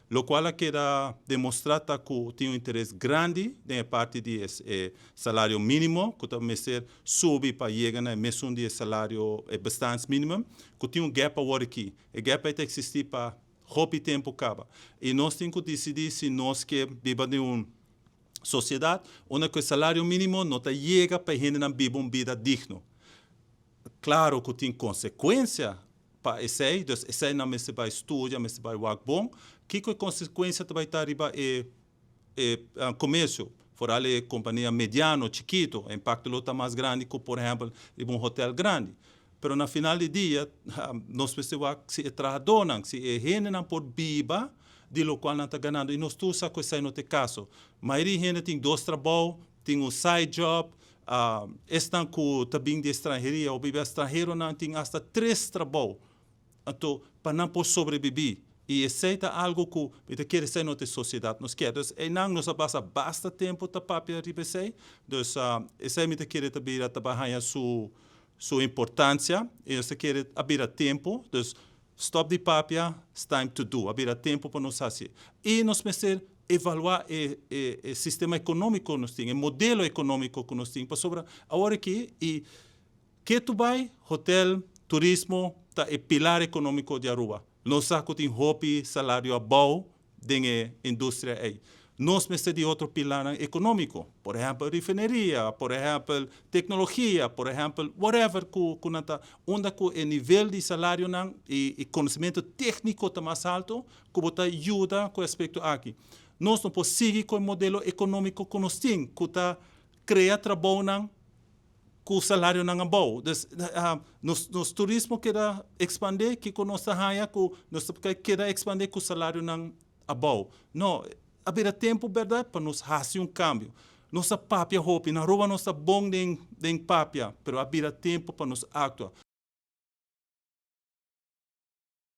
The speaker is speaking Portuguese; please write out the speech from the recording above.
lo qual queda demonstrado que tem interesse grande da parte de salário mínimo, que também ser subir para chegar na mesmo de salário bastante mínimo, que tem gap agora aqui. O gap vai existir para roupa tempo acaba. E nós temos que decidir se nós queremos viver em uma sociedade onde o salário mínimo não chega para a gente não viver uma vida digna. Claro que tem consequência para esse, então esse não se vai estudar, mas se vai work bom, que consequência vai estar riba comércio, for alle companhia mediano, chiquito, o impacto está mais grande que, por exemplo, um hotel grande. Pero na final do dia, nós precisamos se trabalhar, se a gente não pode viver, de lo qual não está ganhando. E nós todos sabemos que isso não é o caso. A maioria da gente tem 2 trabalhos, tem um side job, estão com também de estrangeria, ou viver estrangeiro não tem até 3 trabalhos. Então, para não poder sobreviver. E isso é algo que a quer ser na sociedade. Nós queremos. E não nos passa basta tempo para papel de você. Então, isso é que quer também trabalhar sua importância. E nós quer abrir tempo. Então, stop de papel, it's time to do. Abrir tempo para nós fazer. E nós precisamos evaluar o sistema econômico que nós temos, o modelo econômico que nós temos. Para sobre agora que tu vai, hotel, turismo, tá é pilar econômico de Aruba. Nós sabemos que tem hobby, salário bom da indústria aí. Nós precisamos de outro pilar econômico, por exemplo, refineria, por exemplo, tecnologia, por exemplo, whatever onde o nível de salário e conhecimento técnico está mais alto, que você ajuda com aspecto aqui. Nós não podemos seguir com o modelo econômico que nós temos, que está criar trabalho com o salário não é bom. Nos turismo quer expandir, que nós quer expandir com o salário não é bom. Não, haverá tempo, verdade, para nós fazer um cambio. Nossa papia roupa, na rua nossa bom de papia, mas haverá tempo para nós actuar.